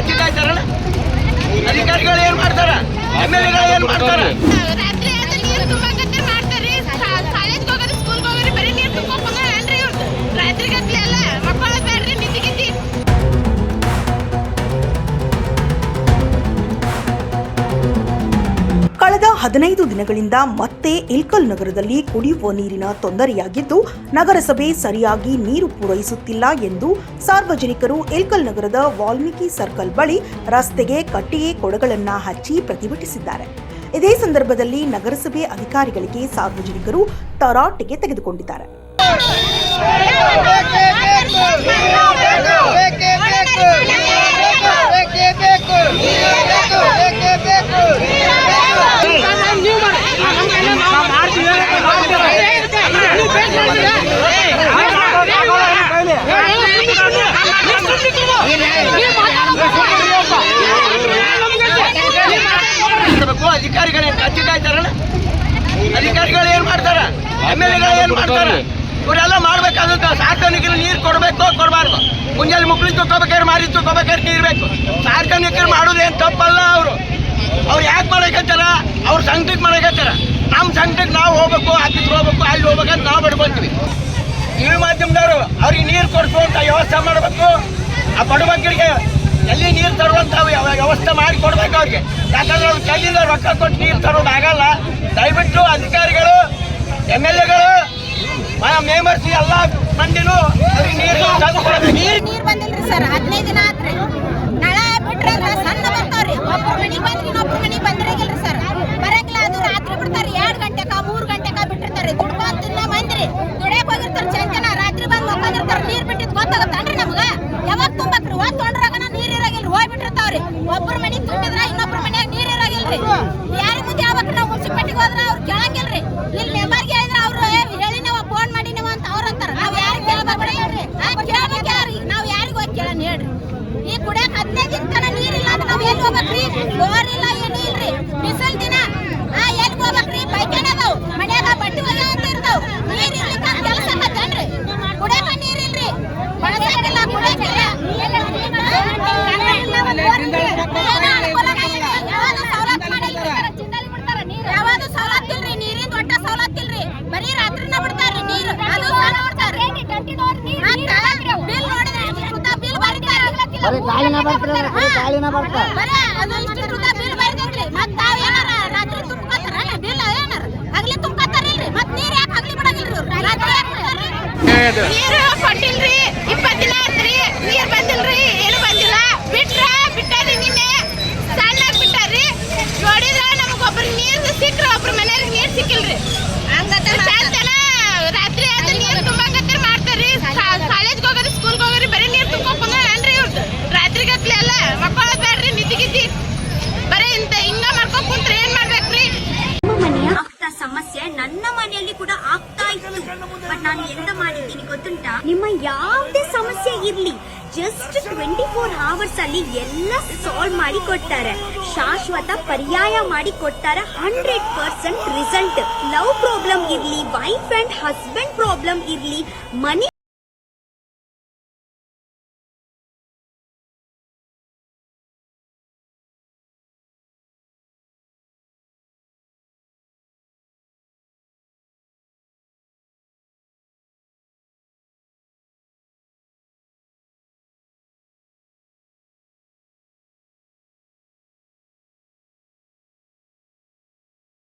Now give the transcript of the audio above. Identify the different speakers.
Speaker 1: ಕಚ್ಚಿ ಕಾಯ್ತಾರಲ್ಲ ಅಧಿಕಾರಿಗಳು ಏನ್ ಮಾಡ್ತಾರ MLA ಗಳು ಏನ್ ಮಾಡ್ತಾರ
Speaker 2: ಕಳೆದ 15 ದಿನಗಳಿಂದ ಮತ್ತೆ ಇಲ್ಕಲ್ ನಗರದಲ್ಲಿ ಕುಡಿಯುವ ನೀರಿನ ತೊಂದರೆಯಾಗಿದ್ದು ನಗರಸಭೆ ಸರಿಯಾಗಿ ನೀರು ಪೂರೈಸುತ್ತಿಲ್ಲ ಎಂದು ಸಾರ್ವಜನಿಕರು ಇಲ್ಕಲ್ ನಗರದ ವಾಲ್ಮೀಕಿ ಸರ್ಕಲ್ ಬಳಿ ರಸ್ತೆಗೆ ಕಟ್ಟಿಗೆ ಕೊಡಗಳನ್ನು ಹಚ್ಚಿ ಪ್ರತಿಭಟಿಸಿದ್ದಾರೆ. ಇದೇ ಸಂದರ್ಭದಲ್ಲಿ ನಗರಸಭೆ ಅಧಿಕಾರಿಗಳಿಗೆ ಸಾರ್ವಜನಿಕರು ತರಾಟೆಗೆ ತೆಗೆದುಕೊಂಡಿದ್ದಾರೆ.
Speaker 1: ಅಧಿಕಾರಿಗಳು ಕಚ್ಚಿ ಕಾಯ್ತಾರಲ್ಲ ಅಧಿಕಾರಿಗಳು ಏನ್ ಮಾಡ್ತಾರ MLA ಗಳು ಏನ್ ಮಾಡ್ತಾರ ಇವರೆಲ್ಲ ಮಾಡ್ಬೇಕಾಗುತ್ತೆ. ಸಾರ್ವಜನಿಕರು ನೀರು ಕೊಡಬೇಕು ಕೊಡಬಾರ್ದು. ಮುಂಜಾನೆ ಮುಕ್ಳಿ ತಗೋಬೇಕಾದ್ರೆ ಮಾರಿ ತಗೋಬೇಕಾದ್ರೆ ನೀರು ಬೇಕು. ಸಾರ್ವಜನಿಕರು ಮಾಡೋದೇನು ತಪ್ಪಲ್ಲ. ಅವ್ರು ಯಾಕೆ ಮಾಡಕತ್ತಾರ? ಅವ್ರ ಸಂಘಟಕ್ಕೆ ಮಾಡಕತ್ತಾರ. ನಮ್ಮ ಸಂಘಟಕ್ಕೆ ನಾವು ಹೋಗ್ಬೇಕು, ಆಫೀಸ್ಗೆ ಹೋಗ್ಬೇಕು, ಅಲ್ಲಿ ಹೋಗ್ಬೇಕಂತ ನಾವು ಬಿಡ್ಕೊಂತೀವಿ. ಟಿವಿ ಮಾಧ್ಯಮದವರು ಅವ್ರಿಗೆ ನೀರು ಕೊಡಿಸುವಂತ ವ್ಯವಸ್ಥೆ ಮಾಡಬೇಕು. ಆ ಬಡಬಗ್ಗರಿಗೆ ಎಲ್ಲಿ ನೀರು ತರುವಂತ ವ್ಯವಸ್ಥೆ ಮಾಡಿ ಕೊಡ್ಬೇಕು ಅವ್ರಿಗೆ. ಯಾಕಂದ್ರೆ ಅವ್ರು ಕೈಯಿಂದ ರೊಕ್ಕ ಕೊಟ್ಟು ನೀರು ತರೋದು ಆಗಲ್ಲ. ದಯವಿಟ್ಟು ಅಧಿಕಾರಿಗಳು MLA ಗಳು ಮೆಂಬರ್ಸ್ ಎಲ್ಲ ಮಂದಿನೂ ನೀರು
Speaker 3: ಬಂದಿಲ್ರಿ ಸರ್. 15 ದಿನ ಆತ್ರಿ. ನಳ ಬಿಟ್ರೆ ಸಣ್ಣ ಬರ್ತಾವ್ರಿ. ಒಬ್ಬರು ಮನೆಗೆ ಬಂದ್ರಿ ಇನ್ನೊಬ್ರು ಮನೆಗೆ ಬಂದಿರಗಿಲ್ರಿ ಸರ್. ಬರಂಗಿಲ್ಲ. ಅದು ರಾತ್ರಿ ಬಿಡ್ತಾರಿ. 2 ಗಂಟೆಕ 3 ಗಂಟೆಕ ಬಿಟ್ಟಿರ್ತಾರೆ. ದುಡ್ಕೊಂತಿನ್ನ ಮಂದಿರಿ ದುಡಿಯಕ್ ಹೋಗಿರ್ತಾರೆ. ಚಂದನ ರಾತ್ರಿ ಬಂದು ಹೋಗಿರ್ತಾರೆ. ನೀರ್ ಬಿಟ್ಟಿದ್ ಗೊತ್ತಾಗತ್ತನ್ರಿ ನಮ್ಗ? ಯಾವಾಗ ತುಂಬಕ್ರಿ? ಒಂದ್ ತೊಂಡ್ರಾಗನ ನೀರ್ ಇರಾಗಿಲ್ರಿ. ಹೋಗ್ಬಿಟ್ಟಿರ್ತಾವ್ರಿ. ಒಬ್ಬರು ಮನೆಗೆ ತುಂಬಿದ್ರ ಇನ್ನೊಬ್ರು ಮನ್ಯಾಗ ನೀರ್ ಇರಾಗಿಲ್ರಿ. ಯಾರ ಮುಂದೆ ಯಾವಾಗ ನಾವು ಮುನ್ಸಿಪಾಲಿಟಿಗೆ ಹೋದ್ರ ಅವ್ರು ಕೇಳಂಗಿಲ್ರಿ. ಇಲ್ಲಿ ಮೆಂಬರ್ಗೆ ಹೇಳಿದ್ರ ಅವ್ರು ಹೇಳಿ ನಾವು ಫೋನ್ ಮಾಡಿ ನೀವು ಅಂತ ಅವ್ರ ಅಂತಾರ. ನಾವ್ ಯಾರಿಗೆ ಕೇಳಬೇಕ್ರಿ? ನಾವ್ ಯಾರಿಗ ಹೋಗಿ ಕೇಳನ್ ಹೇಳ್ರಿ? ಈ ಕುಡಿಯಕ್ 15 ದಿನ ತನ ನೀರಿಲ್ಲ ಅಂದ್ರೆ ನಾವ್ ಎಲ್ಲಿ ಹೋಗ್ಬೇಕ್ರಿ? ಬೋರ್ ಇಲ್ಲ, ಏನು ಇಲ್ರಿ. ಬಿಸಿಲ್ ದಿನ ಎಲ್ಲಿ ಹೋಗ್ಬೇಕ್ರಿ? ಪೈಖಾನೆ ಅದಾವ್, ಮನ್ಯಾಗ ಬಟ್ಟೆ ಒಗ್ಯಾವ ಅಂತ ಇರ್ತಾವ್. ನೀರ್ ಇರ್ಲಿಕ್ಕ ಕೆಲಸ ಆಗತ್ತೇನ್ರಿ? ಕುಡಿಯಕ ನೀರ್ ಇಲ್ರಿ, ಬಳಸಕ್ಕಿಲ್ಲ, ಕುಡಿಯಕ್ಕಿಲ್ಲ. ಯಾವ್ದು ಸವಲತ್ತು ಇಲ್ರಿ. ನೀರಿನ ಒಟ್ಟ ಸವಲತ್ತು ಇಲ್ರಿ. ಬರೀ ರಾತ್ರಿನ ಬಿಡ್ತಾರ್ರಿ ನೀರು. ಅದು ಬಿಲ್ ನೋಡಿದ್ರೆ ಬಿಲ್ ಬರೀತಾರ. ಬಿಲ್ ಬರೀತೈತ್ರಿ. ಮತ್ ತಾವ್ ಏನಾರ ರಾತ್ರಿ ತುಂಬ್ಕೊತಾರ ಬಿಲ್ ಏನಾರ ಹಗಲಿ ತುಂಬ್ಕೊತಾರಿಲ್ರಿ. ಮತ್ ನೀರ್ ಯಾಕೆ ಹಗಲಿ ಬಿಡಂಗಿಲ್ರಿ? ರಾತ್ರಿ ಯಾಕೆ ಬಿಡ್ತಾರ್ರಿ? ನೀರು ಕೊಟ್ಟಿಲ್ರಿ. 20 ದಿನ ಆತ್ರಿ. ನೀರ್ ಬಂದಿಲ್ರಿ, ಏನು ಬಂದಿಲ್ಲ. ಬಿಟ್ಟಾರಿ ನಿನ್ನೆ ಸಣ್ಣಾಗಿ ಬಿಟ್ಟಾರ್ರಿ. ನೋಡಿದ್ರ ನಮಗೊಬ್ರು ನೀರು ಸಿಕ್ಕ್ರ, ಒಬ್ರು ಮನೆಯವ್ರಿಗೆ ನೀರ್ ಸಿಕ್ಕಿಲ್ರಿ. ಚಂದನ ರಾತ್ರಿ ಆದ ನೀರು ತುಂಬಾಕತ್ತರ ಮಾಡ್ತಾರ್ರಿ. ಕಾಲೇಜ್ಗೆ ಹೋಗೋರಿ, ಸ್ಕೂಲ್ಗೆ ಹೋಗೋರಿ, ಬರೀ ನೀರು ತುಂಬೋಕ್ ಬಂದ್ರಿ. ಇವ್ರದ್ದು ರಾತ್ರಿ ಗಟ್ಲೆ ಎಲ್ಲ ಮಕ್ಕಳು ಬೇಡ್ರಿ, ನಿದ್ದಿಗಿದ್ದಿ ಬರೀ ಇಂತ ಹಿಂಗ ಮಾಡ್ಕೊಂಡ್ ಕುಂತ್ರೆ ಏನ್ ಮಾಡ್ಬೇಕ್ರಿ?
Speaker 4: ಮನೆಯ ಆಗ್ತಾ ಸಮಸ್ಯೆ ನನ್ನ ಮನೆಯಲ್ಲಿ ಕೂಡ ಆಗ್ತಾ ಇತ್ತು. ಬಟ್ ನಾನು ಎಂತ ಮಾಡಿದ್ದೀನಿ ಗೊತ್ತುಂಟಾ? ನಿಮ್ಮ ಯಾವುದೇ ಸಮಸ್ಯೆ ಇರ್ಲಿ, ಜಸ್ಟ್ 24 hours ಅಲ್ಲಿ ಎಲ್ಲ ಸಾಲ್ವ್ ಮಾಡಿ ಕೊಡ್ತಾರೆ. ಶಾಶ್ವತ ಪರ್ಯಾಯ ಮಾಡಿ ಕೊಡ್ತಾರೆ. 100% ರಿಸಲ್ಟ್. ಲವ್ ಪ್ರಾಬ್ಲಮ್ ಇರ್ಲಿ, ವೈಫ್ ಅಂಡ್ ಹಸ್ಬೆಂಡ್ ಪ್ರಾಬ್ಲಮ್ ಇರ್ಲಿ, ಮನಿ